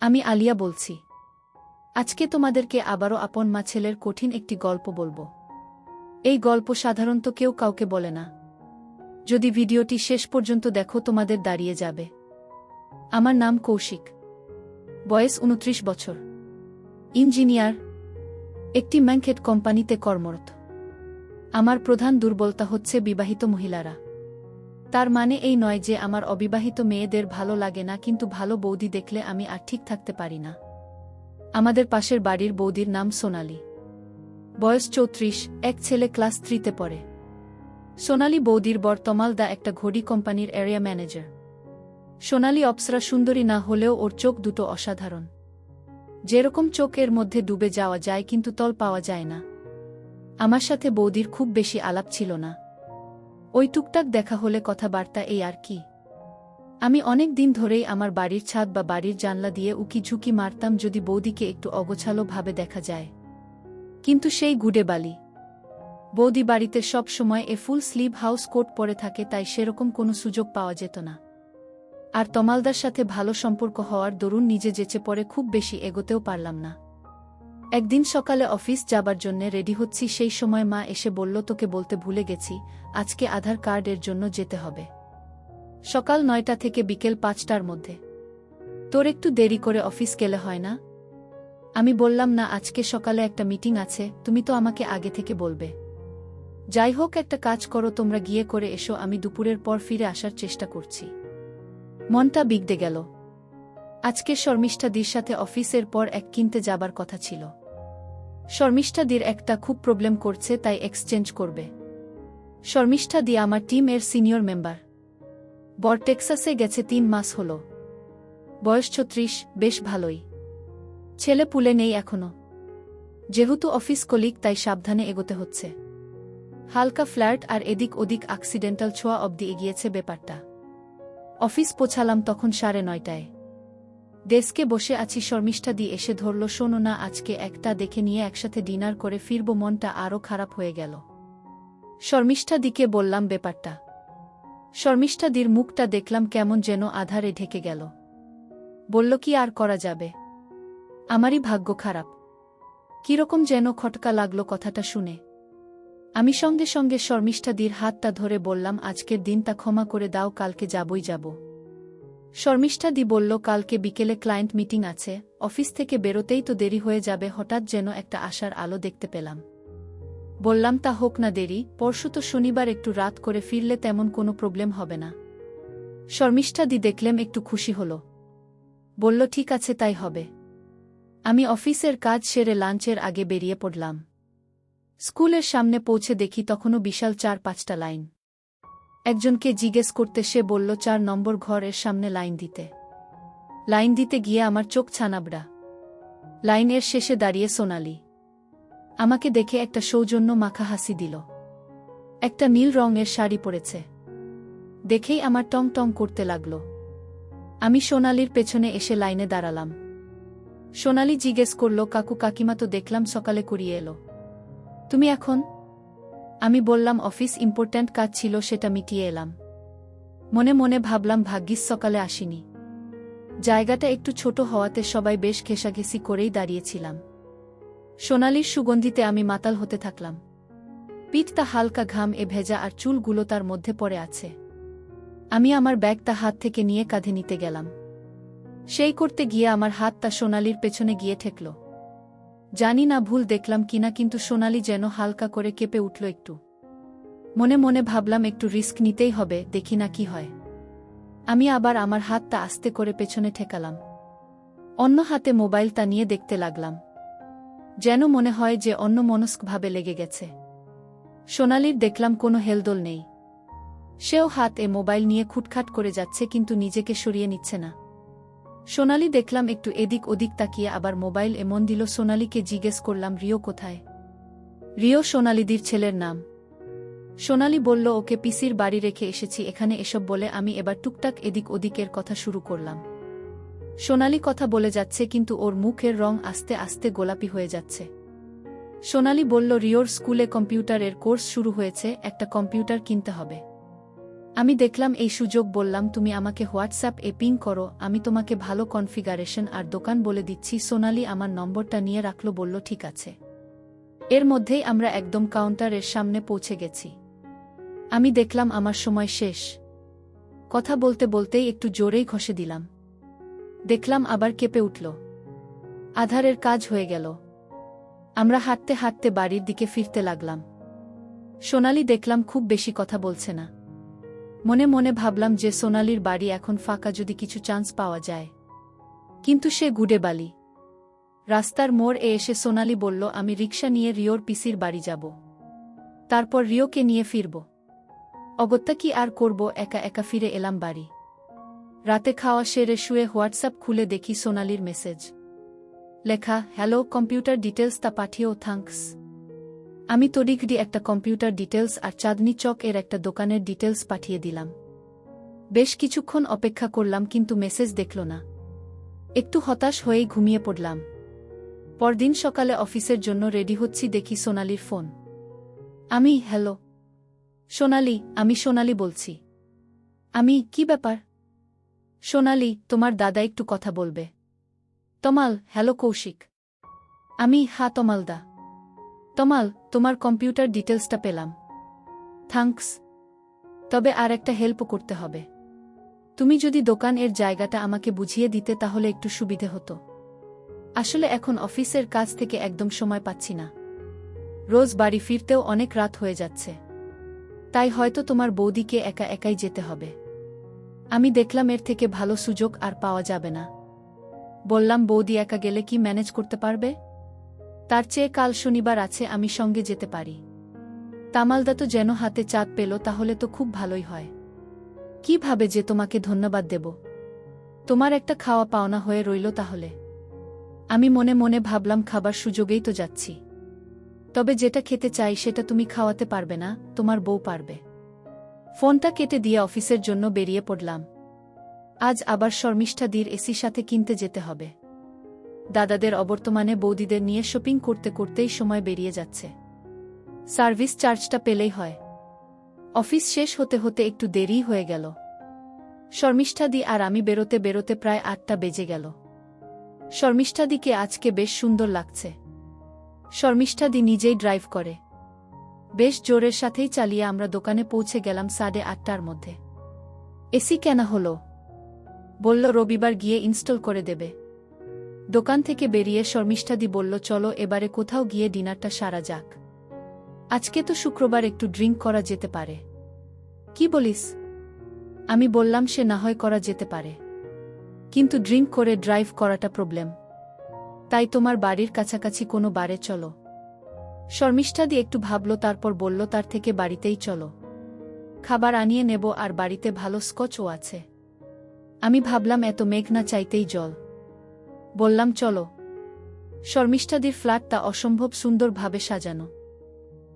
আমি আলিয়া বলছি। আজকে তোমাদেরকে আবারও আপন মা ছেলের কঠিন একটি গল্প বলবো। এই গল্প সাধারণত কেউ কাউকে বলে না। যদি ভিডিওটি শেষ পর্যন্ত দেখো তোমাদের দাঁড়িয়ে যাবে। আমার নাম কৌশিক। বয়স 29 বছর। ইঞ্জিনিয়ার। একটি ম্যানকেট কোম্পানিতে কর্মরত। আমার প্রধান দুর্বলতা হচ্ছে বিবাহিত মহিলারা। তার মানে এই নয় যে আমার অবিবাহিত মেয়েদের ভালো লাগে না, কিন্তু ভালো বৌদি দেখলে আমি আর ঠিক থাকতে পারি না। আমাদের পাশের বাড়ির বৌদির নাম সোনালি। বয়স 34, এক ছেলে ক্লাস 3-তে পড়ে। সোনালি বৌদির বর তমালদা একটা ঘড়ি কোম্পানির এরিয়া ম্যানেজার। সোনালি অপ্সরা সুন্দরী না হলেও ওর চোখ দুটো অসাধারণ। যেরকম চোখ এর মধ্যে ডুবে যাওয়া যায় কিন্তু তল পাওয়া যায় না। আমার সাথে বৌদির খুব বেশি আলাপ ছিল না। ওই টুকটাক দেখা হলে কথাবার্তা, এই আর কি। আমি অনেক দিন ধরেই আমার বাড়ির ছাদ বা বাড়ির জানলা দিয়ে উকি ঝুঁকি মারতাম যদি বৌদিকে একটু অগোছালো ভাবে দেখা যায়। কিন্তু সেই গুডে বালি। বৌদি বাড়িতে সব সময় ফুল স্লিভ হাউস কোট পরে থাকে, তাই সেরকম কোনো সুযোগ পাওয়া যেত না। আর তমালদার সাথে ভালো সম্পর্ক হওয়ার দরুন নিজে যেচে পড়ে খুব বেশি এগোতেও পারলাম না। একদিন সকালে অফিস যাবার জন্য রেডি হচ্ছি, সেই সময় মা এসে বলল, তোকে বলতে ভুলে গেছি, আজকে আধার কার্ডের জন্য যেতে হবে। সকাল 9টা থেকে বিকেল 5টার মধ্যে। তোর একটু দেরি করে অফিস গেলে হয় না? আমি বললাম, না, আজকে সকালে একটা মিটিং আছে, তুমি তো আমাকে আগে থেকে বলবে। যাই হোক, একটা কাজ করো, তোমরা গিয়ে করে এসো, আমি দুপুরের পর ফিরে আসার চেষ্টা করছি। মনটা বিগড়ে গেল। আজকে শর্মিষ্ঠাদির সাথে অফিসের পর এক কিনতে যাবার কথা ছিল। শর্মিষ্ঠাদির একটা খুব প্রবলেম করছে, তাই এক্সচেঞ্জ করবে। শর্মিষ্ঠাদি আমার টিম এর সিনিয়র মেম্বার। বর টেক্সাসে গেছে 3 মাস হল। বয়স 36, বেশ ভালোই। ছেলে পুলে নেই এখনো। যেহেতু অফিস কলিগ, তাই সাবধানে এগোতে হচ্ছে। হালকা ফ্ল্যাট আর এদিক ওদিক অ্যাক্সিডেন্টাল ছোঁয়া অবধি এগিয়েছে ব্যাপারটা। অফিস পৌঁছালাম তখন 9:30। ডেস্কে বসে আছি, শর্মিষ্ঠাদি এসে ধরল, শোনো না, আজকে একটা দেখে নিয়ে একসাথে ডিনার করে ফিরব। মনটা আরও খারাপ হয়ে গেল। শর্মিষ্ঠাদিকে বললাম ব্যাপারটা। শর্মিষ্ঠাদির মুখটা দেখলাম কেমন যেন আধারে ঢেকে গেল। বলল, কি আর করা যাবে, আমারই ভাগ্য খারাপ। কিরকম যেন খটকা লাগলো কথাটা শুনে। আমি সঙ্গে সঙ্গে শর্মিষ্ঠাদির হাতটা ধরে বললাম, আজকের দিনটা ক্ষমা করে দাও, কালকে যাবই যাব। শর্মিষ্ঠাদি বলল, কালকে বিকেলে ক্লায়েন্ট মিটিং আছে, অফিস থেকে বেরোতেই তো দেরি হয়ে যাবে। হঠাৎ যেন একটা আশার আলো দেখতে পেলাম। বললাম, তা হোক না দেরি, পরশু তো শনিবার, একটু রাত করে ফিরলে তেমন কোনো প্রবলেম হবে না। শর্মিষ্ঠাদি দেখলেম একটু খুশি হল। বলল, ঠিক আছে, তাই হবে। আমি অফিসের কাজ সেরে লাঞ্চের আগে বেরিয়ে পড়লাম। স্কুলের সামনে পৌঁছে দেখি তখনও বিশাল 4-5টা লাইন। একজনকে জিজ্ঞেস করতে সে বলল 4 নম্বর ঘরের সামনে লাইন দিতে। লাইন দিতে গিয়ে আমার চোখ ছানাবড়া। লাইনের শেষে দাঁড়িয়ে সোনালি। আমাকে দেখে একটা সৌজন্য মাখা হাসি দিল। একটা নীল রঙের শাড়ি পরেছে। দেখেই আমার টং টং করতে লাগল। আমি সোনালির পেছনে এসে লাইনে দাঁড়ালাম। সোনালি জিজ্ঞেস করল, কাকু কাকিমা তো দেখলাম সকালে করিয়ে এলো, তুমি এখন? আমি বললাম, অফিস ইম্পর্ট্যান্ট কাজ ছিল, সেটা মিটিয়ে এলাম। মনে মনে ভাবলাম, ভাগ্যিস সকালে আসিনি। জায়গাটা একটু ছোট হওয়াতে সবাই বেশ ঘেঁষাঘেঁষি করেই দাঁড়িয়েছিলাম। সোনালির সুগন্ধিতে আমি মাতাল হতে থাকলাম। পিঠটা হালকা ঘাম ভেজা আর চুলগুলো তার মধ্যে পড়ে আছে। আমি আমার ব্যাগটা হাত থেকে নিয়ে কাঁধে নিতে গেলাম। সেই করতে গিয়ে আমার হাতটা সোনালির পেছনে গিয়ে ঠেকল। জানি না ভুল দেখলাম কিনা, কিন্তু সোনালি যেন হালকা করে কেঁপে উঠল একটু। মনে মনে ভাবলাম, একটু রিস্ক নিতেই হবে, দেখি না কি হয়। আমি আবার আমার হাতটা আস্তে করে পেছনে ঠেকালাম। অন্য হাতে মোবাইলটা নিয়ে দেখতে লাগলাম। যেন মনে হয় যে অন্যমনস্কভাবে লেগে গেছে। সোনালির দেখলাম কোনো হেলদোল নেই। সেও হাত মোবাইল নিয়ে খুটখাট করে যাচ্ছে, কিন্তু নিজেকে সরিয়ে নিচ্ছে না। সোনালি দেখলাম একটু এদিক ওদিক তাকিয়ে আবার মোবাইল মন দিল। সোনালিকে জিজ্ঞেস করলাম, রিও কোথায়? রিও সোনালিদির ছেলের নাম। সোনালি বলল, ওকে পিসির বাড়ি রেখে এসেছি এখানে। এসব বলে আমি এবার টুকটাক এদিক ওদিকের কথা শুরু করলাম। সোনালি কথা বলে যাচ্ছে, কিন্তু ওর মুখের রং আস্তে আস্তে গোলাপি হয়ে যাচ্ছে। সোনালি বলল, রিওর স্কুলে কম্পিউটারের কোর্স শুরু হয়েছে, একটা কম্পিউটার কিনতে হবে। আমি দেখলাম এই সুযোগ, বললাম তুমি আমাকে হোয়াটসঅ্যাপ এ পিং করো, আমি তোমাকে ভালো কনফিগারেশন আর দোকান বলে দিচ্ছি। সোনালি আমার নম্বরটা নিয়ে রাখলো, বলল ঠিক আছে। এর মধ্যেই আমরা একদম কাউন্টারের সামনে পৌঁছে গেছি। আমি দেখলাম আমার সময় শেষ। কথা বলতে বলতেই একটু জোরেই ঘষে দিলাম। দেখলাম আবার কেঁপে উঠল। আধারের কাজ হয়ে গেল। আমরা হাঁটতে হাঁটতে বাড়ির দিকে ফিরতে লাগলাম। সোনালি দেখলাম খুব বেশি কথা বলছে না। মনে মনে ভাবলাম যে সোনালির বাড়ি এখন ফাঁকা, যদি কিছু চান্স পাওয়া যায়। কিন্তু সে গুডে বালি। রাস্তার মোড় এসে সোনালি বলল, আমি রিকশা নিয়ে রিওর পিসির বাড়ি যাব, তারপর রিওকে নিয়ে ফিরব। অগত্যা কি আর করব, একা একা ফিরে এলাম বাড়ি। রাতে খাওয়া সেরে শুয়ে হোয়াটসঅ্যাপ খুলে দেখি সোনালির মেসেজ লেখা, হ্যালো, কম্পিউটার ডিটেলস তা পাঠিয়েও, থ্যাঙ্কস। আমি তড়িঘড়ি একটা কম্পিউটার ডিটেলস আর চাঁদনি চক এর একটা দোকানের ডিটেলস পাঠিয়ে দিলাম। বেশ কিছুক্ষণ অপেক্ষা করলাম, কিন্তু মেসেজ দেখল না। একটু হতাশ হয়েই ঘুমিয়ে পড়লাম। পরদিন সকালে অফিসের জন্য রেডি হচ্ছি, দেখি সোনালির ফোন। আমি, হ্যালো সোনালি, আমি সোনালি বলছি। আমি, কি ব্যাপার? সোনালি, তোমার দাদা একটু কথা বলবে। তমাল, হ্যালো কৌশিক। আমি, হ্যাঁ তমালদা। তমাল, তোমার কম্পিউটার ডিটেলসটা পেলাম, থ্যাঙ্কস। তবে আর একটা হেল্পও করতে হবে। তুমি যদি দোকান এর জায়গাটা আমাকে বুঝিয়ে দিতে তাহলে একটু সুবিধে হতো। আসলে এখন অফিসের কাজ থেকে একদম সময় পাচ্ছি না। রোজ বাড়ি ফিরতেও অনেক রাত হয়ে যাচ্ছে। তাই হয়তো তোমার বৌদিকে একা একাই যেতে হবে। আমি দেখলাম এর থেকে ভালো সুযোগ আর পাওয়া যাবে না। বললাম, বৌদি একা গেলে কি ম্যানেজ করতে পারবে? তার চেয়ে কাল শনিবার আছে, আমি সঙ্গে যেতে পারি। তামালদা তো যেন হাতে চাঁদ পেল, তাহলে তো খুব ভালোই হয়। কিভাবে যে তোমাকে ধন্যবাদ দেব? তোমার একটা খাওয়া পাওনা হয়ে রইল তাহলে। আমি মনে মনে ভাবলাম, খাবার সুযোগেই তো যাচ্ছি। তবে যেটা খেতে চাই সেটা তুমি খাওয়াতে পারবে না, তোমার বউ পারবে। ফোনটা কেটে দিয়ে অফিসের জন্য বেরিয়ে পড়লাম। আজ আবার শর্মিষ্ঠাদির এসির সাথে কিনতে যেতে হবে। দাদাদের অবর্তমানে বৌদিদের নিয়ে শপিং করতে করতেই সময় বেরিয়ে যাচ্ছে। সার্ভিস চার্জটা পেলেই হয়। অফিস শেষ হতে হতে একটু দেরি হয়ে গেল। শর্মিষ্ঠাদি আর আমি বেরোতে বেরোতে প্রায় 8টা বেজে গেল। শর্মিষ্ঠাদিকে আজকে বেশ সুন্দর লাগছে। শর্মিষ্ঠাদি নিজেই ড্রাইভ করে। বেশ জোরের সাথেই চালিয়ে আমরা দোকানে পৌঁছে গেলাম 8:30টার মধ্যে। এসি কেনা হলো? বলল রবিবার গিয়ে ইনস্টল করে দেবে। দোকান থেকে বেরিয়ে শর্মিষ্ঠাদি বলল, চলো এবারে কোথাও গিয়ে ডিনারটা সারা যাক। আজকে তো শুক্রবার, একটু ড্রিঙ্ক করা যেতে পারে। কি বলিস? আমি বললাম, সে না হয় করা যেতে পারে, কিন্তু ড্রিঙ্ক করে ড্রাইভ করাটা প্রবলেম। তাই তোমার বাড়ির কাছাকাছি কোনো বারে চলো। শর্মিষ্ঠাদি একটু ভাবল, তারপর বলল, তার থেকে বাড়িতেই চলো। খাবার আনিয়ে নেব, আর বাড়িতে ভালো স্কচও আছে। আমি ভাবলাম, এত মেঘ না চাইতেই জল। বললাম, চলো। শর্মিষ্ঠাদির ফ্ল্যাটটা অসম্ভব সুন্দরভাবে সাজানো।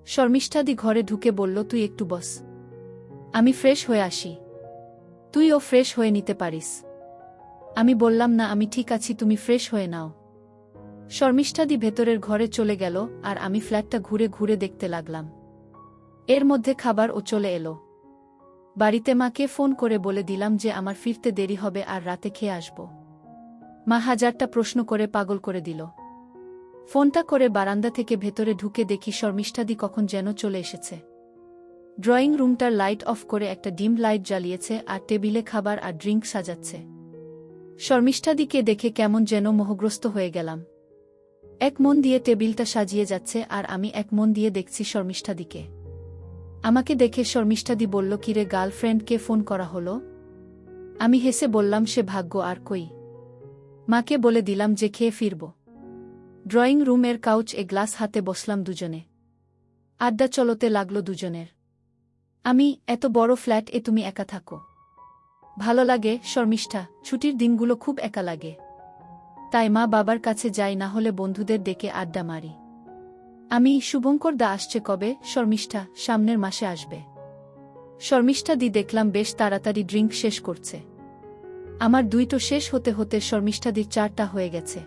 শর্মিষ্ঠাদি ঘরে ঢুকে বলল, তুই একটু বস, আমি ফ্রেশ হয়ে আসি। তুইও ফ্রেশ হয়ে নিতে পারিস। আমি বললাম, না আমি ঠিক আছি, তুমি ফ্রেশ হয়ে নাও। শর্মিষ্ঠাদি ভেতরের ঘরে চলে গেল, আর আমি ফ্ল্যাটটা ঘুরে ঘুরে দেখতে লাগলাম। এর মধ্যে খাবারও চলে এলো। বাড়িতে মাকে ফোন করে বলে দিলাম যে আমার ফিরতে দেরি হবে আর রাতে খেয়ে আসব। মা হাজারটা প্রশ্ন করে পাগল করে দিল। ফোনটা করে বারান্দা থেকে ভেতরে ঢুকে দেখি শর্মিষ্ঠাদি কখন যেন চলে এসেছে। ড্রয়িং রুমটার লাইট অফ করে একটা ডিম লাইট জ্বালিয়েছে আর টেবিলে খাবার আর ড্রিঙ্ক সাজাচ্ছে। শর্মিষ্ঠাদিকে দেখে কেমন যেন মোহগ্রস্ত হয়ে গেলাম। এক মন দিয়ে টেবিলটা সাজিয়ে যাচ্ছে আর আমি এক মন দিয়ে দেখছি শর্মিষ্ঠাদিকে। আমাকে দেখে শর্মিষ্ঠাদি বলল, কিরে গার্লফ্রেন্ডকে ফোন করা হলো? আমি হেসে বললাম, সে ভাগ্য আর কই। মাকে বলে দিলাম যে খেয়ে ফিরব। ড্রয়িং রুমের কাউচ এ গ্লাস হাতে বসলাম দুজনে। আড্ডা চলতে লাগলো দুজনের। আমি, এত বড় ফ্ল্যাট এ তুমি একা থাকো? ভালো লাগে শর্মিষ্ঠা, ছুটির দিনগুলো খুব একা লাগে। তাই মা বাবার কাছে যাই, না হলে বন্ধুদের ডেকে আড্ডা মারি। আমি, শুভঙ্কর দা আসছে কবে? শর্মিষ্ঠা, সামনের মাসে আসবে। শর্মিষ্ঠাদি দেখলাম বেশ তাড়াতাড়ি ড্রিঙ্ক শেষ করছে। আমার 2টো শেষ হতে হতে শর্মিষ্ঠাদির 4টা হয়ে গেছে।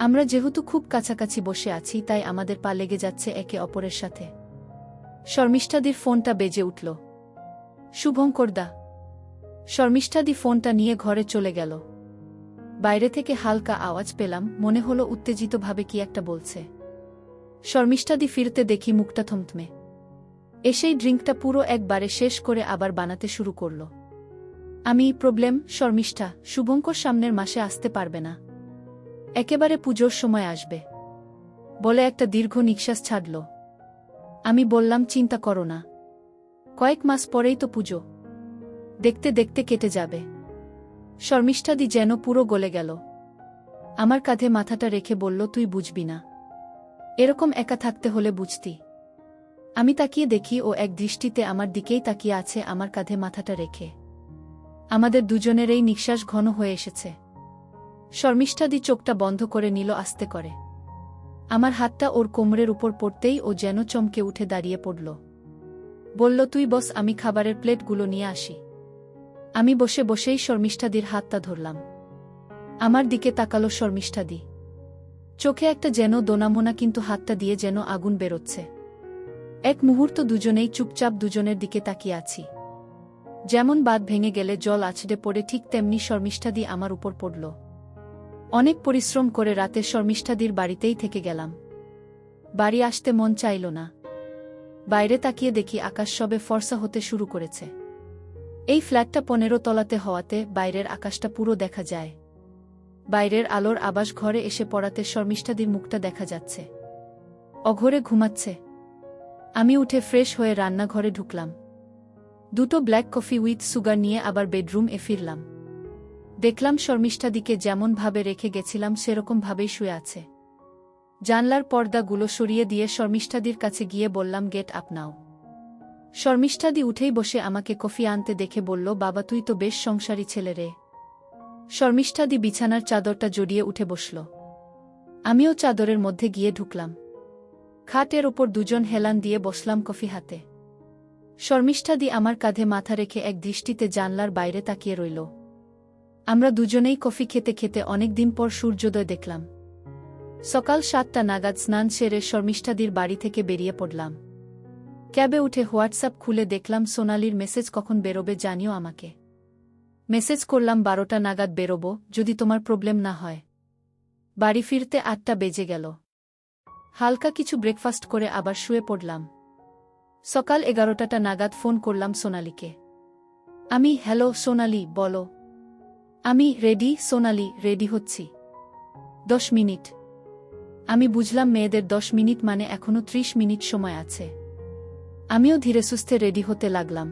আমরা যেহেতু খুব কাছাকাছি বসে আছি, তাই আমাদের পা লেগে যাচ্ছে একে অপরের সাথে। শর্মিষ্ঠাদির ফোনটা বেজে উঠল। শুভঙ্কর দা। শর্মিষ্ঠাদি ফোনটা নিয়ে ঘরে চলে গেল। বাইরে থেকে হালকা আওয়াজ পেলাম, মনে হলো উত্তেজিতভাবে কি একটা বলছে। শর্মিষ্ঠাদি ফিরতে দেখি মুখটা থমথমে। এসেই ড্রিঙ্কটা পুরো একবারে শেষ করে আবার বানাতে শুরু করল। আমি প্রবলেম শর্মিষ্ঠা, শুভঙ্কর সামনের মাসে আসতে পারবে না, একেবারে পুজোর সময় আসবে বলে একটা দীর্ঘ নিঃশ্বাস ছাড়ল। আমি বললাম চিন্তা করো না, কয়েক মাস পরেই তো পুজো, দেখতে দেখতে কেটে যাবে। শর্মিষ্ঠাদি যেন পুরো গলে গেল। আমার কাঁধে মাথাটা রেখে বলল, তুই বুঝবি না, এরকম একা থাকতে হলে বুঝতি। আমি তাকিয়ে দেখি ও এক দৃষ্টিতে আমার দিকেই তাকিয়ে আছে, আমার কাঁধে মাথাটা রেখে। আমাদের দুজনেরই নিঃশ্বাস ঘন হয়ে এসেছে। শর্মিষ্ঠাদি চোখটা বন্ধ করে নিল আস্তে করে। আমার হাতটা ওর কোমরের উপর পড়তেই ও যেন চমকে উঠে দাঁড়িয়ে পড়ল। বলল, তুই বস, আমি খাবারের প্লেটগুলো নিয়ে আসি। আমি বসে বসেই শর্মিষ্ঠাদির হাতটা ধরলাম। আমার দিকে তাকালো শর্মিষ্ঠাদি, চোখে একটা যেন দোনামোনা, কিন্তু হাতটা দিয়ে যেন আগুন বেরোচ্ছে। এক মুহূর্ত দুজনেই চুপচাপ দুজনের দিকে তাকিয়ে আছি। যেমন বাঁধ ভেঙে গেলে জল আছড়ে পড়ে, ঠিক তেমনি শর্মিষ্ঠাদি আমার উপর পড়ল। অনেক পরিশ্রম করে রাতে শর্মিষ্ঠাদির বাড়িতেই থেকে গেলাম। বাড়ি আসতে মন চাইল না। বাইরে তাকিয়ে দেখি আকাশ সবে ফর্সা হতে শুরু করেছে। এই ফ্ল্যাটটা 15 তলাতে হওয়াতে বাইরের আকাশটা পুরো দেখা যায়। বাইরের আলোর আবাস ঘরে এসে পড়াতে শর্মিষ্ঠাদির মুখটা দেখা যাচ্ছে। অঘরে ঘুমাচ্ছে। আমি উঠে ফ্রেশ হয়ে রান্নাঘরে ঢুকলাম। 2টো ব্ল্যাক কফি উইথ সুগার নিয়ে আবার বেডরুম এ ফিরলাম। দেখলাম শর্মিষ্ঠাদিকে যেমন ভাবে রেখে গেছিলাম সেরকম ভাবেই শুয়ে আছে। জানলার পর্দাগুলো সরিয়ে দিয়ে শর্মিষ্ঠাদির কাছে গিয়ে বললাম, গেট আপ নাও। শর্মিষ্ঠাদি উঠেই বসে আমাকে কফি আনতে দেখে বলল, বাবা তুই তো বেশ সংসারী ছেলে রে। শর্মিষ্ঠাদি বিছানার চাদরটা জড়িয়ে উঠে বসল। আমিও চাদরের মধ্যে গিয়ে ঢুকলাম। খাটের ওপর দুজন হেলান দিয়ে বসলাম কফি হাতে। শর্মিষ্ঠাদি আমার কাঁধে মাথা রেখে এক দৃষ্টিতে জানলার বাইরে তাকিয়ে রইল। আমরা দুজনেই কফি খেতে খেতে অনেকদিন পর সূর্যোদয় দেখলাম। সকাল 7টা নাগাদ স্নান সেরে শর্মিষ্ঠাদির বাড়ি থেকে বেরিয়ে পড়লাম। ক্যাবে উঠে হোয়াটসঅ্যাপ খুলে দেখলাম সোনালির মেসেজ, কখন বেরোবে জানিও আমাকে। মেসেজ করলাম 12টা নাগাদ বেরোবো, যদি তোমার প্রবলেম না হয়। বাড়ি ফিরতে 8টা বেজে গেল। হালকা কিছু ব্রেকফাস্ট করে আবার শুয়ে পড়লাম। সকাল 11টা নাগাদ ফোন করলাম সোনালিকে। আমি, হ্যালো সোনালি, বলো। আমি, রেডি সোনালি, রেডি হচ্ছি। 10 মিনিট। আমি বুঝলাম মেয়েদের 10 মিনিট মানে এখনো 30 মিনিট সময় আছে। আমিও ধীরে সুস্থে রেডি হতে লাগলাম।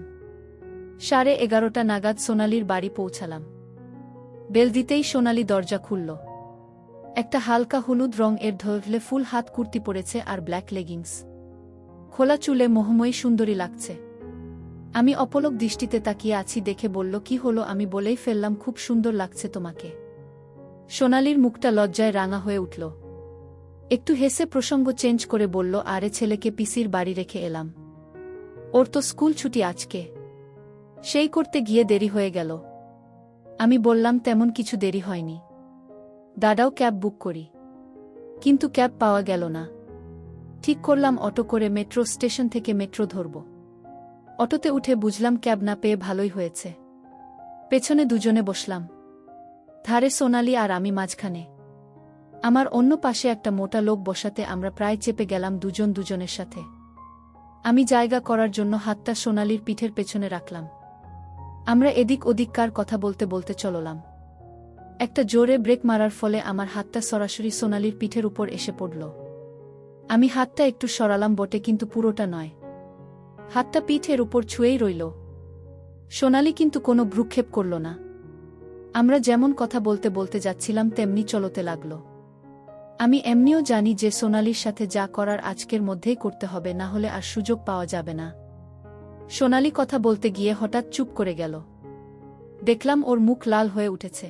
11:30টা নাগাদ সোনালির বাড়ি পৌঁছালাম। বেল দিতেই সোনালি দরজা খুলল। একটা হালকা হলুদ রং এর ধরলে ফুল হাত কুর্তি পরেছে আর ব্ল্যাক লেগিংস। খোলা চুলে মোহময়ী সুন্দরী লাগছে। আমি অপলক দৃষ্টিতে তাকিয়ে আছি দেখে বলল, কি হলো? আমি বলেই ফেললাম, খুব সুন্দর লাগছে তোমাকে। সোনালির মুখটা লজ্জায় রাঙা হয়ে উঠল। একটু হেসে প্রসঙ্গ চেঞ্জ করে বলল, আরে ছেলেকে পিসির বাড়ি রেখে এলাম, ওর তো স্কুল ছুটি আজকে, সেই করতে গিয়ে দেরি হয়ে গেল। আমি বললাম, তেমন কিছু দেরি হয়নি, দাদাও ক্যাব বুক করি। কিন্তু ক্যাব পাওয়া গেল না। ঠিক করলাম অটো করে মেট্রো স্টেশন থেকে মেট্রো ধরব। অটোতে উঠে বুঝলাম ক্যাব না পেয়ে ভালোই হয়েছে। পেছনে দুজনে বসলাম, ধারে সোনালি আর আমি মাঝখানে। আমার অন্য পাশে একটা মোটা লোক বসাতে আমরা প্রায় চেপে গেলাম দুজন দুজনের সাথে। আমি জায়গা করার জন্য হাতটা সোনালির পিঠের পেছনে রাখলাম। আমরা এদিক ওদিককার কথা বলতে বলতে চললাম। একটা জোরে ব্রেক মারার ফলে আমার হাতটা সরাসরি সোনালির পিঠের উপর এসে পড়ল। আমি হাতটা একটু সরালাম বটে, কিন্তু পুরোটা নয়। হাতটা পিঠের উপর ছুঁয়েই রইল। সোনালি কিন্তু কোনো ভ্রুক্ষেপ করল না। আমরা যেমন কথা বলতে বলতে যাচ্ছিলাম তেমনি চলতে লাগল। আমি এমনিও জানি যে সোনালির সাথে যা করার আজকের মধ্যেই করতে হবে, না হলে আর সুযোগ পাওয়া যাবে না। সোনালি কথা বলতে গিয়ে হঠাৎ চুপ করে গেল। দেখলাম ওর মুখ লাল হয়ে উঠেছে,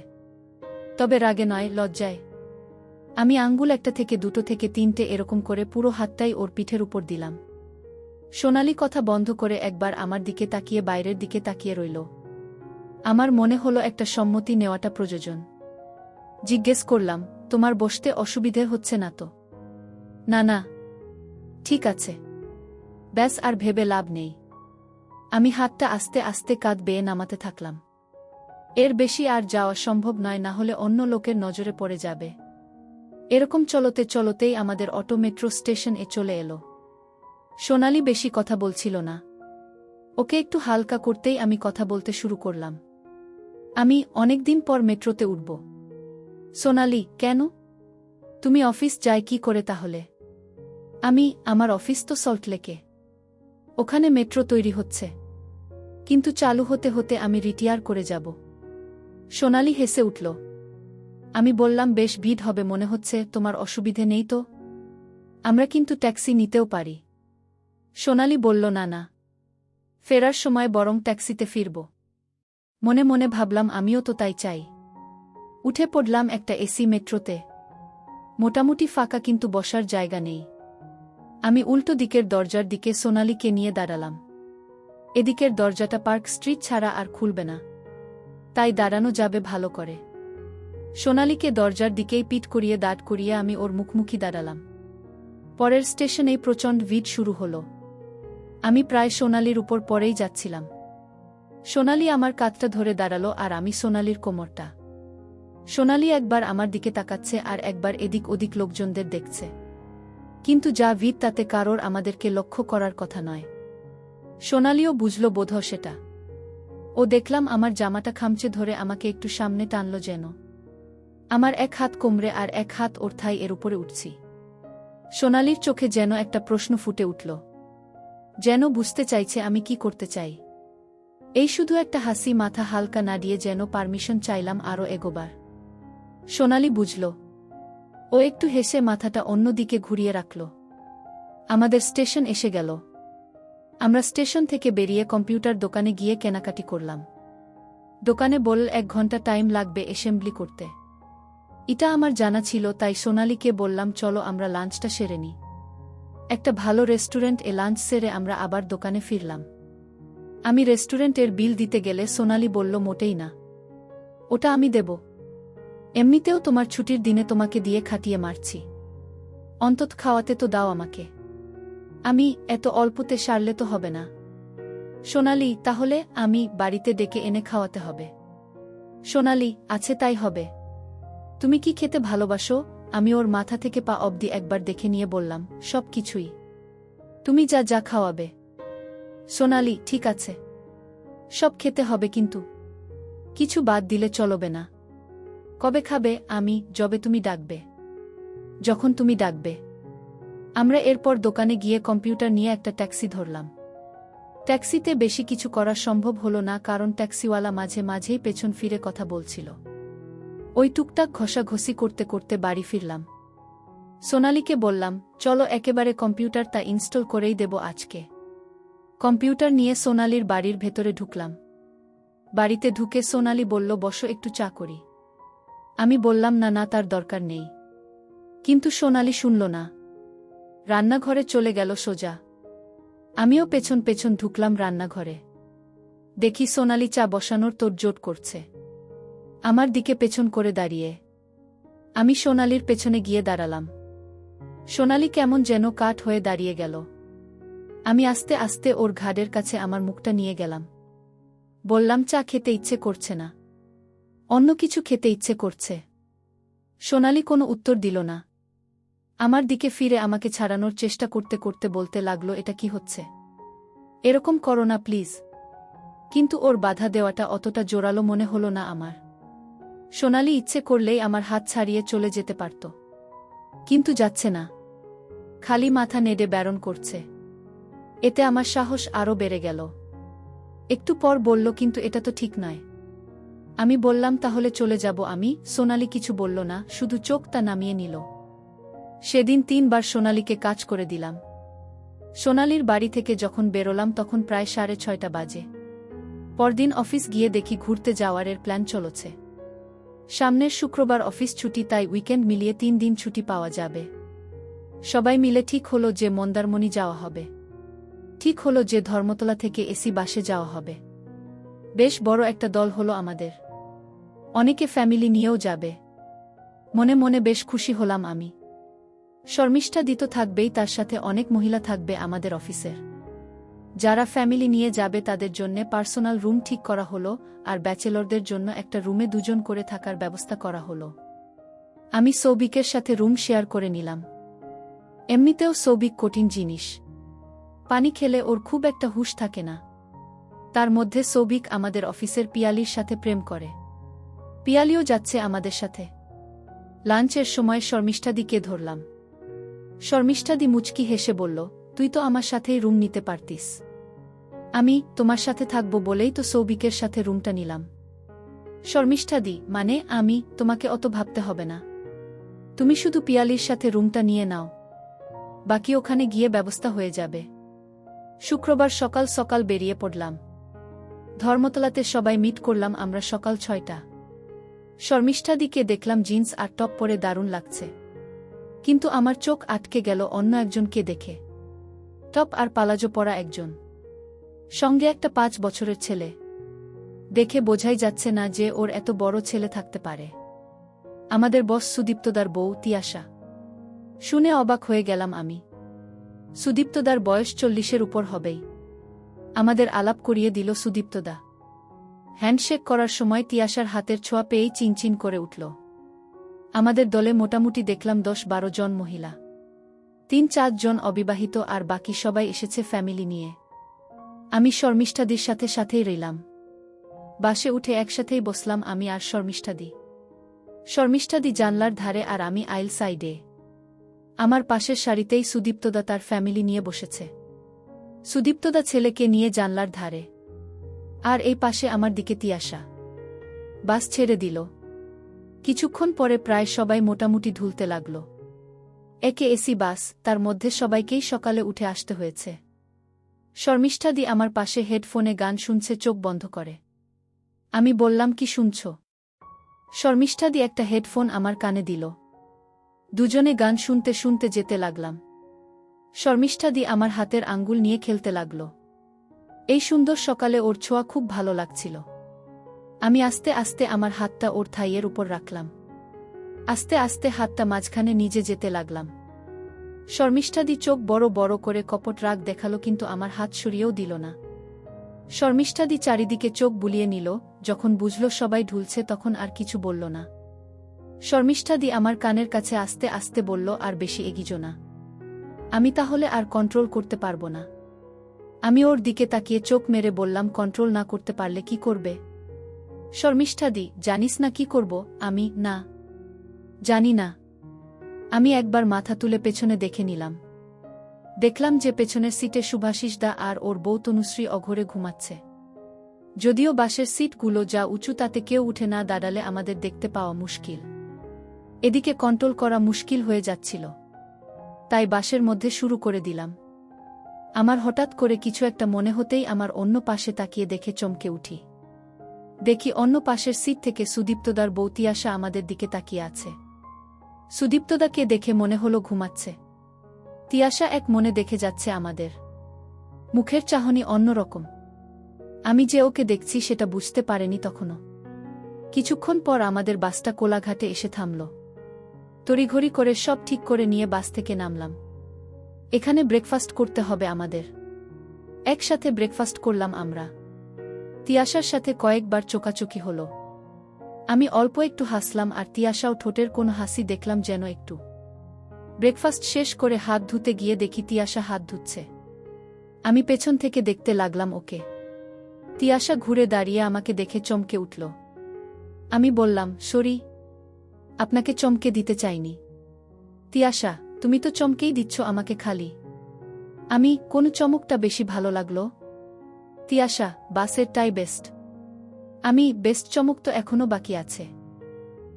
তবে রাগে নয়, লজ্জায়। আমি আঙ্গুল একটা থেকে দুটো থেকে তিনটে এরকম করে পুরো হাতটাই ওর পিঠের উপর দিলাম। সোনালি কথা বন্ধ করে একবার আমার দিকে তাকিয়ে বাইরের দিকে তাকিয়ে রইল। আমার মনে হলো একটা সম্মতি নেওয়াটা প্রয়োজন। জিজ্ঞেস করলাম, তোমার বসতে অসুবিধে হচ্ছে না তো? না না, ঠিক আছে। ব্যাস, আর ভেবে লাভ নেই। আমি হাতটা আস্তে আস্তে কাঁধ বেয়ে নামাতে থাকলাম। এর বেশি আর যাওয়া সম্ভব নয়, না হলে অন্য লোকের নজরে পড়ে যাবে। এরকম চলতে চলতেই আমাদের অটো মেট্রো স্টেশন এ চলে এলো। সোনালি বেশি কথা বলছিল না। ওকে একটু হালকা করতেই আমি কথা বলতে শুরু করলাম। আমি অনেকদিন পর মেট্রোতে উঠব। সোনালি, কেন? তুমি অফিস যাই কি করে তাহলে? আমার অফিস তো সল্টলেকে। ওখানে মেট্রো তৈরি হচ্ছে, কিন্তু চালু হতে হতে আমি রিটায়ার করে যাব। সোনালি হেসে উঠল। আমি বললাম, বেশ ভিড় হবে মনে হচ্ছে, তোমার অসুবিধে নেই তো? আমরা কিন্তু ট্যাক্সি নিতেও পারি। সোনালি বলল, না না, ফেরার সময় বরং ট্যাক্সিতে ফিরব। মনে মনে ভাবলাম আমিও তো তাই চাই। উঠে পড়লাম একটা এসি মেট্রোতে। মোটামুটি ফাঁকা, কিন্তু বসার জায়গা নেই। আমি উল্টো দিকের দরজার দিকে সোনালিকে নিয়ে দাঁড়ালাম। এদিকের দরজাটা পার্ক স্ট্রিট ছাড়া আর খুলবে না, তাই দাঁড়ানো যাবে ভালো করে। সোনালিকে দরজার দিকেই পিঠ করিয়ে দাঁড় করিয়ে আমি ওর মুখোমুখি দাঁড়ালাম। পরের স্টেশনেই প্রচণ্ড ভিড় শুরু হলো। আমি প্রায় সোনালির উপর পরেই যাচ্ছিলাম। সোনালি আমার কাঁধটা ধরে দাঁড়ালো আর আমি সোনালির কোমরটা। সোনালি একবার আমার দিকে তাকাচ্ছে আর একবার এদিক ওদিক লোকজনদের দেখছে, কিন্তু যা ভিড় তাতে কারোর আমাদেরকে লক্ষ্য করার কথা নয়। সোনালিও বুঝল বোধহয় সেটা। ও দেখলাম আমার জামাটা খামচে ধরে আমাকে একটু সামনে টানল, যেন আমার এক হাত কোমরে আর এক হাত ওর থাই এর উপরে উঠছি। সোনালির চোখে যেন একটা প্রশ্ন ফুটে উঠল, যেন বুঝতে চাইছে আমি কি করতে চাই। এই শুধু একটা হাসি, মাথা হালকা নাড়িয়ে যেন পারমিশন চাইলাম আরও এগোবার। সোনালি বুঝল। ও একটু হেসে মাথাটা অন্যদিকে ঘুরিয়ে রাখল। আমাদের স্টেশন এসে গেল। আমরা স্টেশন থেকে বেরিয়ে কম্পিউটার দোকানে গিয়ে কেনাকাটি করলাম। দোকানে বলল 1 ঘন্টা টাইম লাগবে অ্যাসেম্বলি করতে। এটা আমার জানা ছিল, তাই সোনালিকে বললাম, চলো আমরা লাঞ্চটা সেরে নিই। একটা ভালো রেস্টুরেন্ট এ লাঞ্চ সেরে আমরা আবার দোকানে ফিরলাম। আমি রেস্টুরেন্টের বিল দিতে গেলে সোনালি বলল, মোটেই না, ওটা আমি দেব। এমনিতেও তোমার ছুটির দিনে তোমাকে দিয়ে খাটিয়ে মারছি, অন্তত খাওয়াতে তো দাও আমাকে। এত অল্পতে সারলে তো হবে না। সোনালি, তাহলে আমি বাড়িতে ডেকে এনে খাওয়াতে হবে? সোনালি, আছে তাই হবে। তুমি কি খেতে ভালোবাসো? আমি ওর মাথা থেকে পা অবধি একবার দেখে নিয়ে বললাম, সব কিছুই। তুমি যা যা খাওয়াবে। সোনালি, ঠিক আছে, সব খেতে হবে, কিন্তু কিছু বাদ দিলে চলবে না। কবে খাবে? যবে তুমি ডাকবে। যখন তুমি ডাকবে। আমরা এরপর দোকানে গিয়ে কম্পিউটার নিয়ে একটা ট্যাক্সি ধরলাম। ট্যাক্সিতে বেশি কিছু করা সম্ভব হলো না, কারণ ট্যাক্সিওয়ালা মাঝে মাঝেই পেছন ফিরে কথা বলছিল। ওই টুকটাক ঘষাঘষি করতে করতে বাড়ি ফিরলাম। সোনালিকে বললাম, চলো একেবারে কম্পিউটারটা ইনস্টল করেই দেব আজকে। কম্পিউটার নিয়ে সোনালির বাড়ির ভেতরে ঢুকলাম। বাড়িতে ঢুকে সোনালি বলল, বসো একটু চা করি। আমি বললাম, না না, তার দরকার নেই। কিন্তু সোনালি শুনল না, রান্নাঘরে চলে গেল সোজা। আমিও পেছন পেছন ঢুকলাম রান্নাঘরে। দেখি সোনালি চা বসানোর তোড়জোড় করছে, আমার দিকে পেছন করে দাঁড়িয়ে। আমি সোনালির পেছনে গিয়ে দাঁড়ালাম। সোনালি কেমন যেন কাঠ হয়ে দাঁড়িয়ে গেল। আমি আস্তে আস্তে ওর ঘাড়ের কাছে আমার মুখটা নিয়ে গেলাম। বললাম, চা খেতে ইচ্ছে করছে না, অন্য কিছু খেতে ইচ্ছে করছে। সোনালি কোনো উত্তর দিল না। আমার দিকে ফিরে আমাকে ছাড়ানোর চেষ্টা করতে করতে বলতে লাগলো, এটা কি হচ্ছে? এরকম করো না প্লিজ। কিন্তু ওর বাধা দেওয়াটা অতটা জোরালো মনে হলো না আমার। সোনালি ইচ্ছে করলেই আমার হাত ছাড়িয়ে চলে যেতে পারত, কিন্তু যাচ্ছে না। খালি মাথা নেড়ে বারণ করছে। এতে আমার সাহস আরও বেড়ে গেল। একটু পর বলল, কিন্তু এটা তো ঠিক নয়। আমি বললাম, তাহলে চলে যাব আমি। সোনালি কিছু বলল না, শুধু চোখটা নামিয়ে নিল। সেদিন 3 বার সোনালিকে কাজ করে দিলাম। সোনালির বাড়ি থেকে যখন বেরোলাম তখন প্রায় 6:30 বাজে। পরদিন অফিস গিয়ে দেখি ঘুরতে যাওয়ার প্ল্যান চলছে। সামনের শুক্রবার অফিস ছুটি, তাই উইকেন্ড মিলিয়ে 3 দিন ছুটি পাওয়া যাবে। সবাই মিলে ঠিক হলো যে মন্দারমণি যাওয়া হবে। ঠিক হলো যে ধর্মতলা থেকে এসি বাসে যাওয়া হবে। বেশ বড় একটা দল হলো আমাদের। অনেকে ফ্যামিলি নিয়েও যাবে। মনে মনে বেশ খুশি হলাম আমি। শর্মিষ্ঠা দিত থাকবেই, তার সাথে অনেক মহিলা থাকবে আমাদের অফিসের। যারা ফ্যামিলি নিয়ে যাবে তাদের জন্য পার্সোনাল রুম ঠিক করা হলো, আর ব্যাচেলরদের জন্য একটা রুমে দুজন করে থাকার ব্যবস্থা করা হলো। আমি সৌভিকের সাথে রুম শেয়ার করে নিলাম। এমনিতেও সৌভিক কঠিন জিনিস, পানি খেলে ওর খুব একটা হুঁশ থাকে না। তার মধ্যে সৌভিক আমাদের অফিসের পিয়ালির সাথে প্রেম করে। পিয়ালিও যাচ্ছে আমাদের সাথে। লাঞ্চের সময় শর্মিষ্ঠাদিকে ধরলাম। শর্মিষ্ঠাদি মুচকি হেসে বলল, তুই তো আমার সাথেই রুম নিতে পারতিস। আমি তোমার সাথে থাকবো বলেই তো সৌভিকের সাথে রুমটা নিলাম। শর্মিষ্ঠাদি, মানে আমি তোমাকে অত ভাবতে হবে না। তুমি শুধু পিয়ালির সাথে রুমটা নিয়ে নাও, বাকি ওখানে গিয়ে ব্যবস্থা হয়ে যাবে। শুক্রবার সকাল সকাল বেরিয়ে পড়লাম। ধর্মতলাতে সবাই মিট করলাম আমরা সকাল 6টা। শর্মিষ্ঠাদিকে দেখলাম জিন্স আর টপ পরে দারুণ লাগছে, কিন্তু আমার চোখ আটকে গেল অন্য একজনকে দেখে। টপ আর পালাজো পরা একজন, সঙ্গে একটা 5 বছরের ছেলে। দেখে বোঝাই যাচ্ছে না যে ওর এত বড় ছেলে থাকতে পারে। আমাদের বস সুদীপ্তদার বউ তিয়াশা। শুনে অবাক হয়ে গেলাম আমি। সুদীপ্তদার বয়স 40-এর উপর হবেই। আমাদের আলাপ করিয়ে দিল সুদীপ্তদা। হ্যান্ডশেক করার সময় তিয়াশার হাতের ছোঁয়া পেয়েই চিনচিন করে উঠল। আমাদের দলে মোটামুটি দেখলাম 10-12 জন মহিলা, 3-4 জন অবিবাহিত, আর বাকি সবাই এসেছে ফ্যামিলি নিয়ে। আমি শর্মিষ্ঠাদির সাথে সাথেই রইলাম। বাসে উঠে একসাথেই বসলাম আমি আর শর্মিষ্ঠাদি। শর্মিষ্ঠাদি জানলার ধারে আর আমি আইল সাইডে। আমার পাশের সারিতেই সুদীপ্তদা তার ফ্যামিলি নিয়ে বসেছে। সুদীপ্তদা ছেলেকে নিয়ে জানলার ধারে, আর এই পাশে আমার দিকে তিয়াশা। বাস ছেড়ে দিল। কিছুক্ষণ পরে প্রায় সবাই মোটামুটি ঢুলতে লাগল। একে এসি বাস, তার মধ্যে সবাইকেই সকালে উঠে আসতে হয়েছে। শর্মিষ্ঠাদি আমার পাশে হেডফোনে গান শুনছে চোখ বন্ধ করে। আমি বললাম, কি শুনছ? শর্মিষ্ঠাদি একটা হেডফোন আমার কানে দিল। দুজনে গান শুনতে শুনতে যেতে লাগলাম। শর্মিষ্ঠাদি আমার হাতের আঙ্গুল নিয়ে খেলতে লাগল। এই সুন্দর সকালে ওর ছোঁয়া খুব ভালো লাগছিল। আমি আস্তে আস্তে আমার হাতটা ওর থাইয়ের উপর রাখলাম। আস্তে আস্তে হাতটা মাঝখানে নিজে যেতে লাগলাম। শর্মিষ্ঠাদি চোখ বড় বড় করে কপট রাগ দেখালো, কিন্তু আমার হাত সরিয়েও দিল না। শর্মিষ্ঠাদি চারিদিকে চোখ বুলিয়ে নিল। যখন বুঝল সবাই ঢুলছে তখন আর কিছু বলল না। শর্মিষ্ঠাদি আমার কানের কাছে আস্তে আস্তে বলল, আর বেশি এগিজো না, আমি তাহলে আর কন্ট্রোল করতে পারবো না। আমি ওর দিকে তাকিয়ে চোখ মেরে বললাম, কন্ট্রোল না করতে পারলে কি করবে? শর্মিষ্ঠাদি, জানিস না কি করব আমি? না, জানি না। আমি একবার মাথা তুলে পেছনে দেখে নিলাম। দেখলাম যে পেছনের সিটে শুভাশিস দা আর ওর বউ তনুশ্রী অঘরে ঘুমাচ্ছে। যদিও বাসের সিটগুলো যা উঁচু তাতে কেউ উঠে না দাঁড়ালে আমাদের দেখতে পাওয়া মুশকিল। এদিকে কন্ট্রোল করা মুশকিল হয়ে যাচ্ছিল, তাই বাসের মধ্যে শুরু করে দিলাম। আমার হঠাৎ করে কিছু একটা মনে হতেই আমার অন্য পাশে তাকিয়ে দেখে চমকে উঠি। দেখি অন্য পাশের সিট থেকে সুদীপ্তদার বউ তিয়াশা আমাদের দিকে তাকিয়ে আছে। সুদীপ্তদাকে দেখে মনে হলো ঘুমাচ্ছে। তিয়াশা এক মনে দেখে যাচ্ছে আমাদের। মুখের চাহনি অন্যরকম। আমি যে ওকে দেখছি সেটা বুঝতে পারেনি তখনও। কিছুক্ষণ পর আমাদের বাসটা কোলাঘাটে এসে থামল। তড়িঘড়ি করে সব ঠিক করে নিয়ে বাস থেকে নামলাম। এখানে ব্রেকফাস্ট করতে হবে আমাদের। একসাথে ব্রেকফাস্ট করলাম আমরা। তিয়াশার সাথে কয়েকবার চোকাচোকি হলো। আমি অল্প একটু হাসলাম, আর তিয়াশাও ঠোঁটের কোনো হাসি দেখলাম যেন একটু। ব্রেকফাস্ট শেষ করে হাত ধুতে গিয়ে দেখি তিয়াশা হাত ধুচ্ছে। আমি পেছন থেকে দেখতে লাগলাম ওকে। তিয়াশা ঘুরে দাঁড়িয়ে আমাকে দেখে চমকে উঠল। আমি বললাম, সরি, আপনাকে চমকে দিতে চাইনি। তিয়াশা, তুমি তো চমকেই দিচ্ছ আমাকে খালি। আমি, কোন চমকটা বেশি ভালো লাগলো? তিয়াশা, বাসের টাই বেস্ট। আমি, বেস্ট চমক তো এখনো বাকি আছে।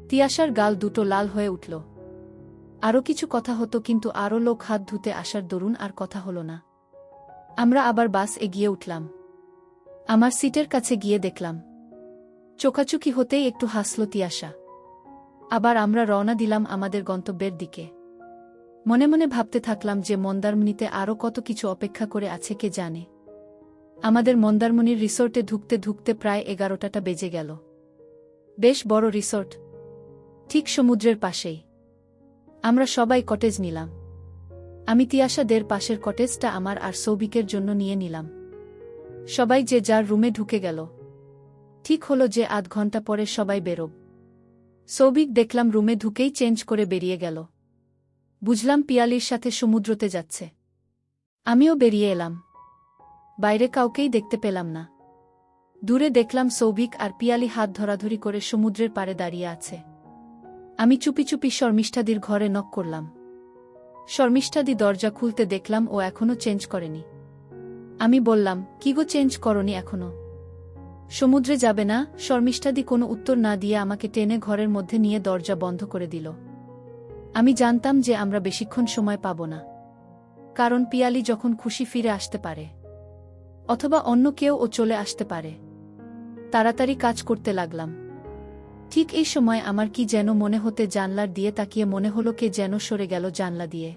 তিয়াশার গাল দুটো লাল হয়ে উঠল। আরও কিছু কথা হতো, কিন্তু আরও লোক হাত ধুতে আসার দরুন আর কথা হলো না। আমরা আবার বাস এগিয়ে উঠলাম। আমার সিটের কাছে গিয়ে দেখলাম চোখাচুকি হতেই একটু হাসল তিয়াশা। আবার আমরা রওনা দিলাম আমাদের গন্তব্যের দিকে। মনে মনে ভাবতে থাকলাম যে মন্দারমণিতে আরও কত কিছু অপেক্ষা করে আছে কে জানে। আমাদের মন্দারমণির রিসোর্টে ঢুকতে ঢুকতে প্রায় 11টা বেজে গেল। বেশ বড় রিসোর্ট, ঠিক সমুদ্রের পাশেই। আমরা সবাই কটেজ নিলাম। আমি তিয়াশাদের পাশের কটেজটা আমার আর সৌভিকের জন্য নিয়ে নিলাম। সবাই যে যার রুমে ঢুকে গেল। ঠিক হলো যে আধ ঘন্টা পরে সবাই বেরোব। সৌভিক দেখলাম রুমে ঢুকেই চেঞ্জ করে বেরিয়ে গেল। বুঝলাম পিয়ালির সাথে সমুদ্রতে যাচ্ছে। আমিও বেরিয়ে এলাম। বাইরে কাউকেই দেখতে পেলাম না। দূরে দেখলাম সৌভিক আর পিয়ালি হাত ধরাধরি করে সমুদ্রের পাড়ে দাঁড়িয়ে আছে। আমি চুপি চুপি শর্মিষ্ঠাদির ঘরে নক করলাম। শর্মিষ্ঠাদি দরজা খুলতে দেখলাম ও এখনো চেঞ্জ করেনি। আমি বললাম, কি গো চেঞ্জ করনি এখনো? সমুদ্রে যাবে না? শর্মিষ্ঠাদি কোনো উত্তর না দিয়ে আমাকে টেনে ঘরের মধ্যে নিয়ে দরজা বন্ধ করে দিল। আমি জানতাম যে আমরা বেশিক্ষণ সময় পাব না, কারণ পিয়ালি যখন খুশি ফিরে আসতে পারে, অথবা অন্য কেউ ও চলে আসতে পারে। তাড়াতাড়ি কাজ করতে লাগলাম। ঠিক এই সময় আমার কি যেন মনে হতে জানলার দিয়ে তাকিয়ে মনে হলো কে যেন সরে গেল জানলা দিয়ে।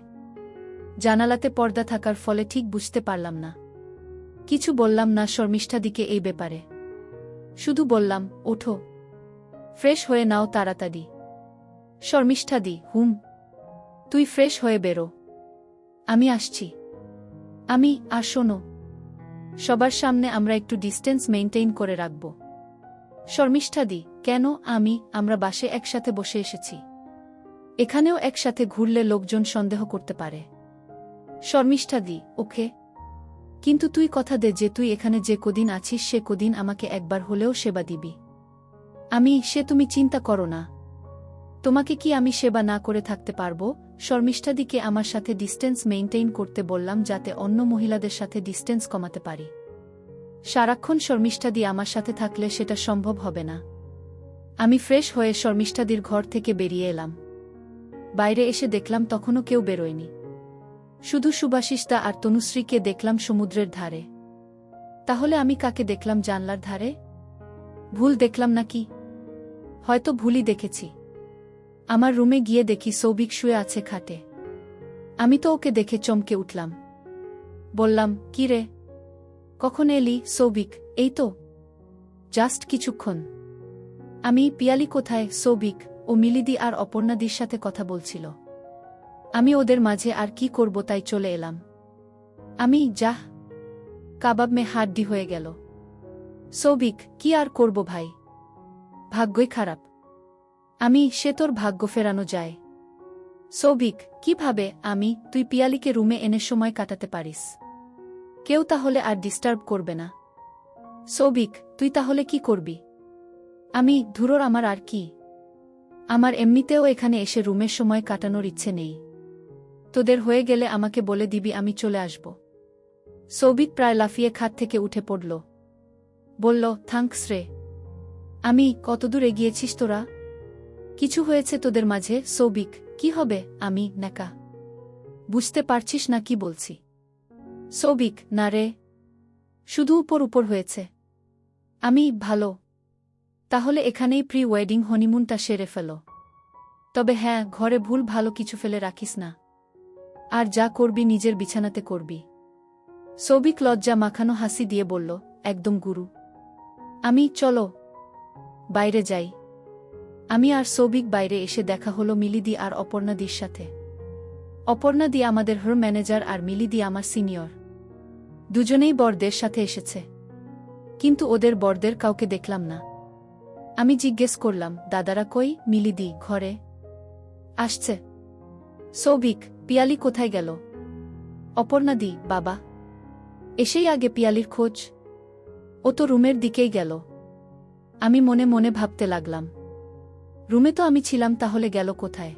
জানালাতে পর্দা থাকার ফলে ঠিক বুঝতে পারলাম না। কিছু বললাম না শর্মিষ্ঠাদিকে এই ব্যাপারে। শুধু বললাম, ওঠো, ফ্রেশ হয়ে নাও তাড়াতাড়ি। শর্মিষ্ঠাদি, হুম, তুই ফ্রেশ হয়ে বেরো, আমি আসছি। আর শোনো, সবার সামনে আমরা একটু ডিস্টেন্স মেইনটেইন করে রাখব। শর্মিষ্ঠাদি, কেন? আমরা বাসে একসাথে বসে এসেছি। এখানেও একসাথে ঘুরলে লোকজন সন্দেহ করতে পারে। শর্মিষ্ঠাদি, ওকে, কিন্তু তুই কথা দে যে তুই এখানে যে কদিন আছিস সে কদিন আমাকে একবার হলেও সেবা দিবি। তুমি চিন্তা করো না। তোমাকে কি আমি সেবা না করে থাকতে পারবো? শর্মিষ্ঠাদিকে আমার সাথে ডিস্টেন্স মেইনটেইন করতে বললাম যাতে অন্য মহিলাদের সাথে ডিস্টেন্স কমাতে পারি। সারাক্ষণ শর্মিষ্ঠাদি আমার সাথে থাকলে সেটা সম্ভব হবে না। আমি ফ্রেশ হয়ে শর্মিষ্ঠাদির ঘর থেকে বেরিয়ে এলাম। বাইরে এসে দেখলাম তখনও কেউ বেরোয়নি। শুধু সুভাষিসদা আর তনুশ্রীকে দেখলাম সমুদ্রের ধারে। তাহলে আমি কাকে দেখলাম জানলার ধারে? ভুল দেখলাম নাকি? হয়তো ভুলই দেখেছি। আমার রুমে গিয়ে দেখি সৌভিক শুয়ে আছে খাটে। আমি তো ওকে দেখে চমকে উঠলাম। বললাম, কি রে, কখন এলি? সৌভিক, এই তো জাস্ট কিছুক্ষণ। পিয়ালি কোথায়? সৌভিক ও মিলিদি আর অপর্ণাদির সাথে কথা বলছিল। আমি ওদের মাঝে আর কি করব তাই চলে এলাম। যাহ, কাবাব মে হাড্ডি হয়ে গেল। সৌভিক, কি আর করব ভাই, ভাগ্যই খারাপ। সে তোর ভাগ্য ফেরানো যায়। সৌভিক, কিভাবে? তুই পিয়ালিকে রুমে এনে সময় কাটাতে পারিস। কেউ তাহলে আর ডিস্টার্ব করবে না। সৌভিক, তুই তাহলে কি করবি? ধুরোর, আমার আর কি। আমার এমনিতেও এখানে এসে রুমের সময় কাটানোর ইচ্ছে নেই। তোদের হয়ে গেলে আমাকে বলে দিবি, আমি চলে আসব। সৌভিক প্রায় লাফিয়ে খাট থেকে উঠে পড়ল। বলল, থ্যাঙ্কস রে। কতদূর এগিয়েছিস তোরা? কিছু হয়েছে তোদের মাঝে? সৌভিক, কি হবে? নেকা, বুঝতে পারছিস না কি বলছি? সৌভিক, না রে, শুধু উপর উপর হয়েছে। ভালো, তাহলে এখানেই প্রি ওয়েডিং হনিমুনটা সেরে ফেলো। তবে হ্যাঁ, ঘরে ভুল ভালো কিছু ফেলে রাখিস না। আর যা করবি নিজের বিছানাতে করবি। সৌভিক লজ্জা মাখানো হাসি দিয়ে বলল, একদম গুরু। চলো বাইরে যাই। আর সৌভিক বাইরে এসে দেখা হলো মিলিদি আর অপর্ণাদির সাথে। অপর্ণাদি আমাদের হর ম্যানেজার আর মিলিদি আমার সিনিয়র। দুজনেই বরদের সাথে এসেছে, কিন্তু ওদের বরদের কাউকে দেখলাম না। জিজ্ঞেস করলাম, দাদারা কই? মিলিদি, ঘরে আসছে। সৌভিক, পিয়ালি কোথায় গেল? অপর্ণাদি, বাবা এসেই আগে পিয়ালির খোঁজ। ও তো রুমের দিকেই গেল। মনে মনে ভাবতে লাগলাম, রুমে তো আমি ছিলাম, তাহলে গেল কোথায়?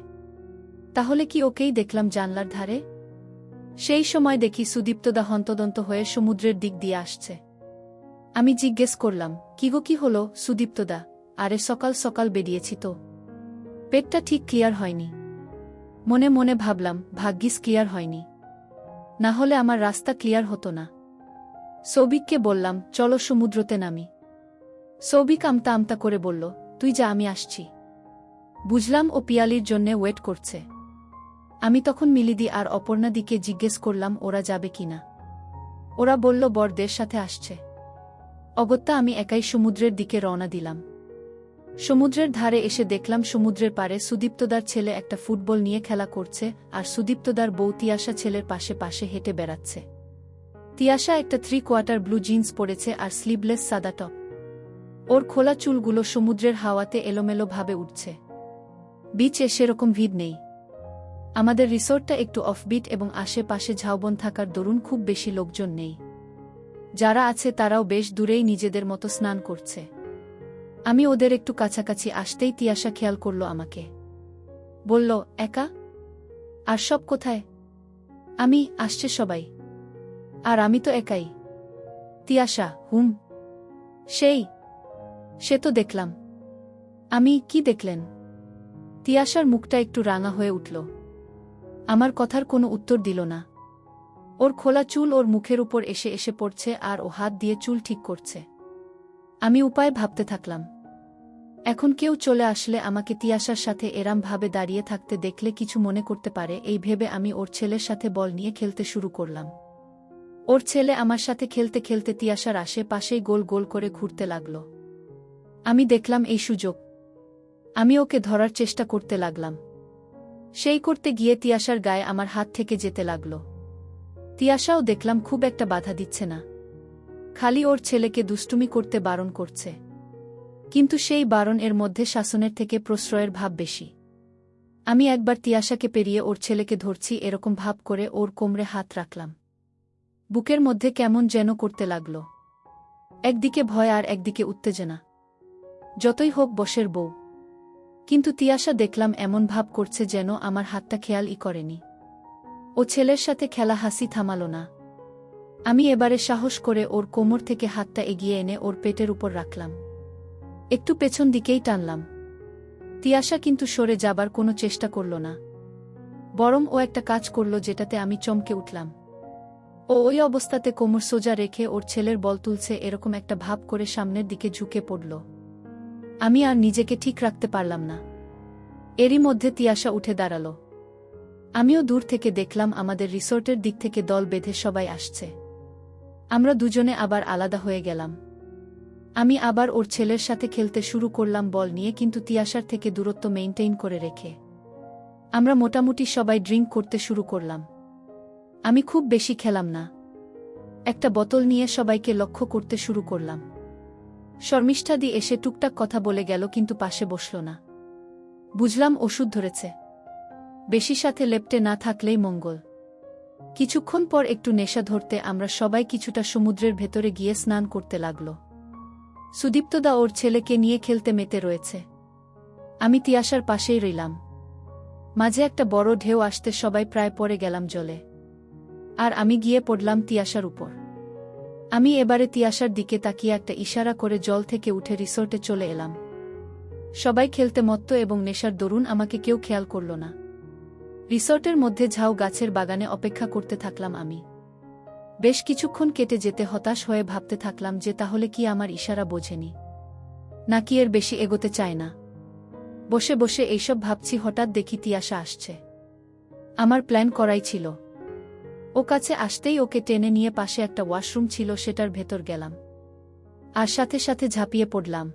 তাহলে কি ওকেই দেখলাম জানলার ধারে? সেই সময় দেখি সুদীপ্তদা হন্তদন্ত হয়ে সমুদ্রের দিক দিয়ে আসছে। জিজ্ঞেস করলাম, কি গো, কি হলো সুদীপ্তদা? আরে সকাল সকাল বেরিয়েছি তো, পেটটা ঠিক ক্লিয়ার হয়নি। মনে মনে ভাবলাম, ভাগ্যিস ক্লিয়ার হয়নি, না হলে আমার রাস্তা ক্লিয়ার হতো না। সৌভিককে বললাম, চলো সমুদ্রতে নামি। সৌভিক আমতা আমতা করে বলল, তুই যা, আমি আসছি। বুঝলাম ও পিয়ালির জন্যে ওয়েট করছে। তখন মিলিদি আর অপর্ণাদিকে জিজ্ঞেস করলাম ওরা যাবে কিনা। ওরা বলল বরদের সাথে আসছে। অগত্যা আমি একাই সমুদ্রের দিকে রওনা দিলাম। সমুদ্রের ধারে এসে দেখলাম সমুদ্রের পাড়ে সুদীপ্তদার ছেলে একটা ফুটবল নিয়ে খেলা করছে, আর সুদীপ্তদার বউ তিয়াশা ছেলের পাশে পাশে হেঁটে বেড়াচ্ছে। তিয়াশা একটা 3/4 ব্লু জিন্স পরেছে আর স্লিভলেস সাদা টপ। ওর খোলা চুলগুলো সমুদ্রের হাওয়াতে এলোমেলোভাবে উঠছে। বিচে সেরকম ভিড় নেই। আমাদের রিসোর্টটা একটু অফবিট এবং আশেপাশে ঝাউবন থাকার দরুন খুব বেশি লোকজন নেই। যারা আছে তারাও বেশ দূরেই নিজেদের মতো স্নান করছে। আমি ওদের একটু কাছাকাছি আসতেই তিয়াশা খেয়াল করল আমাকে। বলল, একা? আর সব কোথায়? আমি, আসছে সবাই। আর আমি তো একাই। তিয়াশা, সে তো দেখলাম। আমি, কি দেখলেন? তিয়াশার মুখটা একটু রাঙা হয়ে উঠল। আমার কথার কোনো উত্তর দিল না। ওর খোলা চুল ওর মুখের উপর এসে এসে পড়ছে আর ও হাত দিয়ে চুল ঠিক করছে। আমি উপায় ভাবতে থাকলাম। এখন কেউ চলে আসলে আমাকে তিয়াশার সাথে এরমভাবে দাঁড়িয়ে থাকতে দেখলে কিছু মনে করতে পারে, এই ভেবে আমি ওর ছেলের সাথে বল নিয়ে খেলতে শুরু করলাম। ওর ছেলে আমার সাথে খেলতে খেলতে তিয়াশার আশেপাশেই গোল গোল করে ঘুরতে লাগল। আমি দেখলাম এই সুযোগ। আমি ওকে ধরার চেষ্টা করতে লাগলাম। সেই করতে গিয়ে তিয়াশার গায়ে আমার হাত থেকে যেতে লাগল। তিয়াশাও দেখলাম খুব একটা বাধা দিচ্ছে না, খালি ওর ছেলেকে দুষ্টুমি করতে বারণ করছে। কিন্তু সেই বারণ এর মধ্যে শাসনের থেকে প্রশ্রয়ের ভাব বেশি। আমি একবার তিয়াশাকে পেরিয়ে ওর ছেলেকে ধরছি এরকম ভাব করে ওর কোমরে হাত রাখলাম। বুকের মধ্যে কেমন যেন করতে লাগল। একদিকে ভয় আর একদিকে উত্তেজনা। যতই হোক বশের বউ, কিন্তু তিয়াশা দেখলাম এমন ভাব করছে যেন আমার হাতটা খেয়ালই করেনি। ও ছেলের সাথে খেলা হাসি থামাল না। আমি এবারে সাহস করে ওর কোমর থেকে হাতটা এগিয়ে এনে ওর পেটের উপর রাখলাম। একটু পেছন দিকেই টানলাম। তিয়াশা কিন্তু সরে যাবার কোনো চেষ্টা করল না, বরং ও একটা কাজ করল যেটাতে আমি চমকে উঠলাম। ও ওই অবস্থাতে কোমর সোজা রেখে ওর ছেলের বল তুলছে এরকম একটা ভাব করে সামনের দিকে ঝুঁকে পড়ল। আমি আর নিজেকে ঠিক রাখতে পারলাম না। এরই মধ্যে তিয়াশা উঠে দাঁড়াল। আমিও দূর থেকে দেখলাম আমাদের রিসোর্টের দিক থেকে দল বেঁধে সবাই আসছে। আমরা দুজনে আবার আলাদা হয়ে গেলাম। আমি আবার ওর ছেলের সাথে খেলতে শুরু করলাম বল নিয়ে, কিন্তু তিয়াশার থেকে দূরত্ব মেইনটেইন করে রেখে। আমরা মোটামুটি সবাই ড্রিঙ্ক করতে শুরু করলাম। আমি খুব বেশি খেলাম না। একটা বোতল নিয়ে সবাইকে লক্ষ্য করতে শুরু করলাম। শর্মিষ্ঠাদি এসে টুকটাক কথা বলে গেল, কিন্তু পাশে বসল না। বুঝলাম ওষুধ ধরেছে। বেশি সাথে লেপ্টে না থাকলেই মঙ্গল। কিছুক্ষণ পর একটু নেশা ধরতে আমরা সবাই কিছুটা সমুদ্রের ভেতরে গিয়ে স্নান করতে লাগল। সুদীপ্তদা ওর ছেলেকে নিয়ে খেলতে মেতে রয়েছে। আমি তিয়াশার পাশেই রইলাম। মাঝে একটা বড় ঢেউ আসতে সবাই প্রায় পড়ে গেলাম জলে। আর আমি গিয়ে পড়লাম তিয়াশার উপর। আমি এবারে তিয়াশার দিকে তাকিয়ে একটা ইশারা করে জল থেকে উঠে রিসোর্টে চলে এলাম। সবাই খেলতে মত্ত এবং নেশার দরুন আমাকে কেউ খেয়াল করল না। রিসোর্টের মধ্যে ঝাউ গাছের বাগানে অপেক্ষা করতে থাকলাম আমি। বেশ কিছুক্ষণ কেটে যেতে হতাশ হয়ে ভাবতে থাকলাম যে তাহলে কি আমার ইশারা বোঝেনি, নাকি এর বেশি এগোতে চায় না। বসে বসে এইসব ভাবছি, হঠাৎ দেখি তিয়াশা আসছে। আমার প্ল্যান করাই ছিল। ও কাছে আসতেই ওকে টেনে নিয়ে পাশে একটা ওয়াশরুম ছিল, সেটার ভেতর গেলাম আর সাথে সাথে ঝাঁপিয়ে পড়লাম।